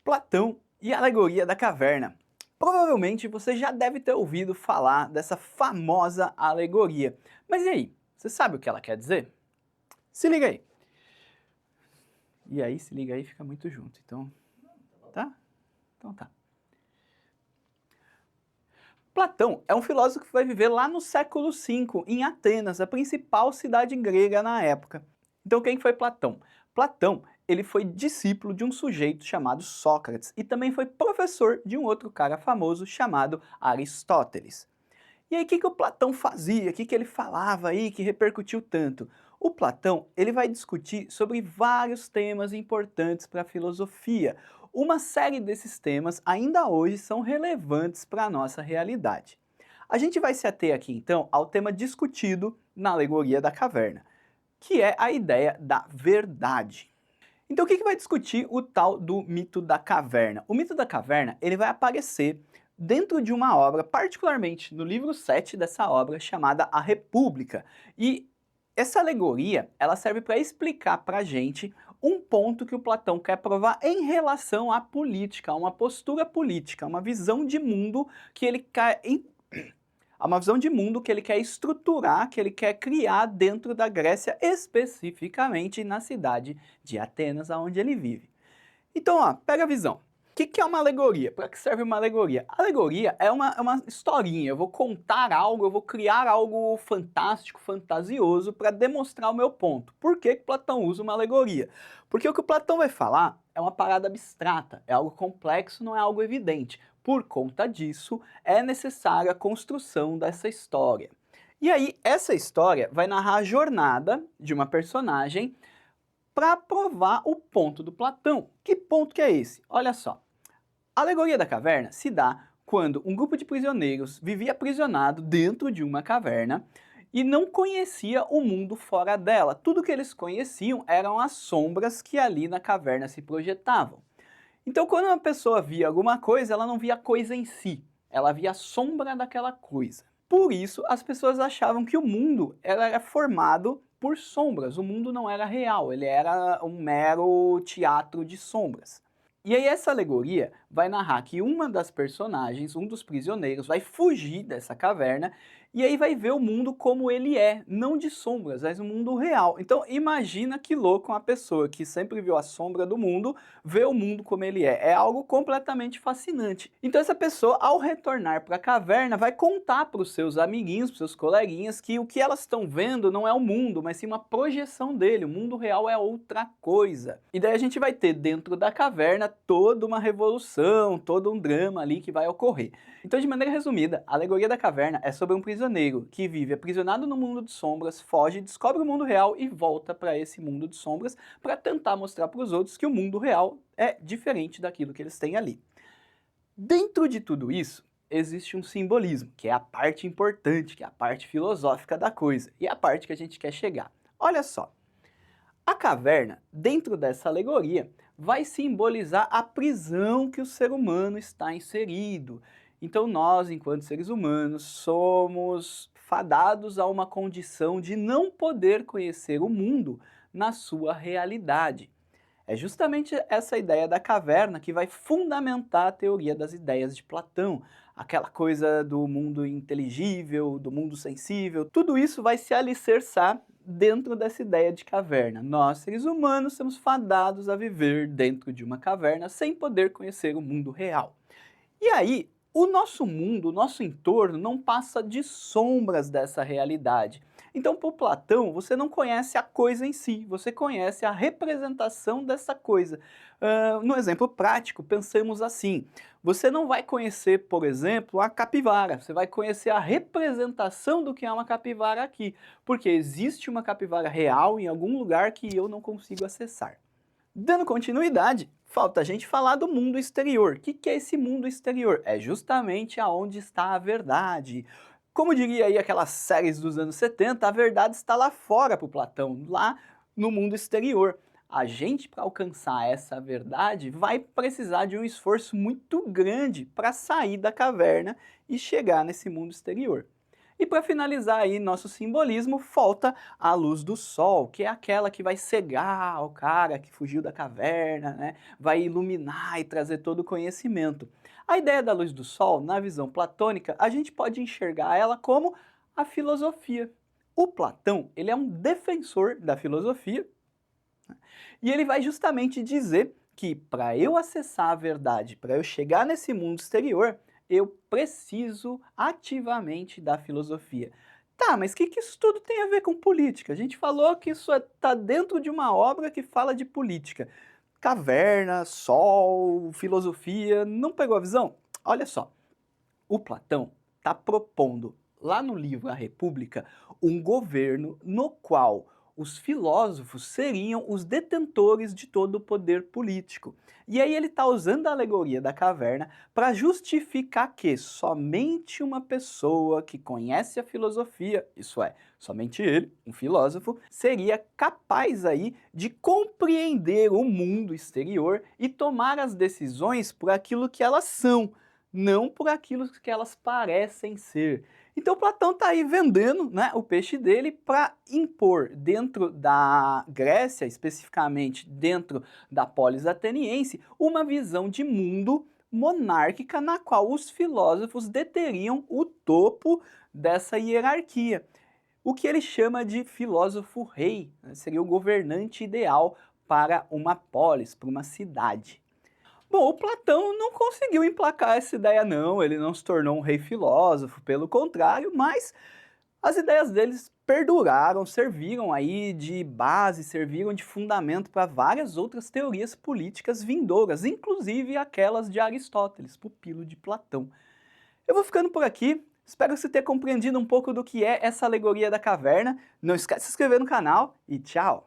Platão e a alegoria da caverna. Provavelmente você já deve ter ouvido falar dessa famosa alegoria. Mas e aí, você sabe o que ela quer dizer? Se liga aí. E aí, se liga aí, fica muito junto. Então, tá? Então tá. Platão é um filósofo que vai viver lá no século V, em Atenas, a principal cidade grega na época. Então quem foi Platão? Platão, ele foi discípulo de um sujeito chamado Sócrates e também foi professor de um outro cara famoso chamado Aristóteles. E aí o que o Platão fazia? O que ele falava aí que repercutiu tanto? O Platão, ele vai discutir sobre vários temas importantes para a filosofia. Uma série desses temas ainda hoje são relevantes para a nossa realidade. A gente vai se ater aqui então ao tema discutido na alegoria da caverna, que é a ideia da verdade. Então o que vai discutir o tal do mito da caverna? O mito da caverna, ele vai aparecer dentro de uma obra, particularmente no livro 7 dessa obra, chamada A República. E essa alegoria, ela serve para explicar para a gente um ponto que o Platão quer provar em relação à política, a uma postura política, uma visão de mundo que ele quer uma visão de mundo que ele quer estruturar, que ele quer criar dentro da Grécia, especificamente na cidade de Atenas, onde ele vive. Então, ó, pega a visão. O que é uma alegoria? Para que serve uma alegoria? A alegoria é uma historinha, eu vou contar algo, eu vou criar algo fantástico, fantasioso para demonstrar o meu ponto. Por que Platão usa uma alegoria? Porque o que o Platão vai falar é uma parada abstrata, é algo complexo, não é algo evidente. Por conta disso, é necessária a construção dessa história. E aí, essa história vai narrar a jornada de uma personagem para provar o ponto do Platão. Que ponto que é esse? Olha só. A alegoria da caverna se dá quando um grupo de prisioneiros vivia aprisionado dentro de uma caverna e não conhecia o mundo fora dela. Tudo que eles conheciam eram as sombras que ali na caverna se projetavam. Então quando uma pessoa via alguma coisa, ela não via a coisa em si, ela via a sombra daquela coisa. Por isso as pessoas achavam que o mundo era formado por sombras, o mundo não era real, ele era um mero teatro de sombras. E aí essa alegoria vai narrar que uma das personagens, um dos prisioneiros, vai fugir dessa caverna e aí vai ver o mundo como ele é, não de sombras, mas um mundo real. Então imagina que louco uma pessoa que sempre viu a sombra do mundo, vê o mundo como ele é. É algo completamente fascinante. Então essa pessoa, ao retornar para a caverna, vai contar para os seus amiguinhos, para os seus coleguinhas, que o que elas estão vendo não é o mundo, mas sim uma projeção dele. O mundo real é outra coisa. E daí a gente vai ter dentro da caverna toda uma revolução, todo um drama ali que vai ocorrer. Então, de maneira resumida, a alegoria da caverna é sobre um prisioneiro que vive aprisionado no mundo de sombras, foge, descobre o mundo real e volta para esse mundo de sombras para tentar mostrar para os outros que o mundo real é diferente daquilo que eles têm ali. Dentro de tudo isso, existe um simbolismo, que é a parte importante, que é a parte filosófica da coisa, e a parte que a gente quer chegar. Olha só, a caverna, dentro dessa alegoria, vai simbolizar a prisão que o ser humano está inserido. Então nós, enquanto seres humanos, somos fadados a uma condição de não poder conhecer o mundo na sua realidade. É justamente essa ideia da caverna que vai fundamentar a teoria das ideias de Platão, aquela coisa do mundo inteligível, do mundo sensível, tudo isso vai se alicerçar dentro dessa ideia de caverna. Nós, seres humanos, somos fadados a viver dentro de uma caverna sem poder conhecer o mundo real. E aí, o nosso mundo, o nosso entorno não passa de sombras dessa realidade. Então, por Platão, você não conhece a coisa em si, você conhece a representação dessa coisa. No exemplo prático, pensemos assim, você não vai conhecer, por exemplo, a capivara, você vai conhecer a representação do que é uma capivara aqui, porque existe uma capivara real em algum lugar que eu não consigo acessar. Dando continuidade, falta a gente falar do mundo exterior. O que é esse mundo exterior? É justamente aonde está a verdade. Como diria aí aquelas séries dos anos 70, a verdade está lá fora para o Platão, lá no mundo exterior. A gente, para alcançar essa verdade, vai precisar de um esforço muito grande para sair da caverna e chegar nesse mundo exterior. E para finalizar aí nosso simbolismo, falta a luz do sol, que é aquela que vai cegar o cara que fugiu da caverna, né? Vai iluminar e trazer todo o conhecimento. A ideia da luz do sol, na visão platônica, a gente pode enxergar ela como a filosofia. O Platão, ele é um defensor da filosofia, e ele vai justamente dizer que para eu acessar a verdade, para eu chegar nesse mundo exterior, eu preciso ativamente da filosofia. Tá, mas o que isso tudo tem a ver com política? A gente falou que isso está dentro de uma obra que fala de política. Caverna, sol, filosofia, não pegou a visão? Olha só, o Platão está propondo, lá no livro A República, um governo no qual os filósofos seriam os detentores de todo o poder político. E aí ele está usando a alegoria da caverna para justificar que somente uma pessoa que conhece a filosofia, isso é, somente ele, um filósofo, seria capaz aí de compreender o mundo exterior e tomar as decisões por aquilo que elas são, não por aquilo que elas parecem ser. Então Platão está aí vendendo, né, o peixe dele para impor dentro da Grécia, especificamente dentro da polis ateniense, uma visão de mundo monárquica na qual os filósofos deteriam o topo dessa hierarquia. O que ele chama de filósofo rei, né, seria o governante ideal para uma polis, para uma cidade. Bom, o Platão não conseguiu emplacar essa ideia não, ele não se tornou um rei filósofo, pelo contrário, mas as ideias deles perduraram, serviram aí de base, serviram de fundamento para várias outras teorias políticas vindouras, inclusive aquelas de Aristóteles, pupilo de Platão. Eu vou ficando por aqui, espero você ter compreendido um pouco do que é essa alegoria da caverna, não esquece de se inscrever no canal e tchau!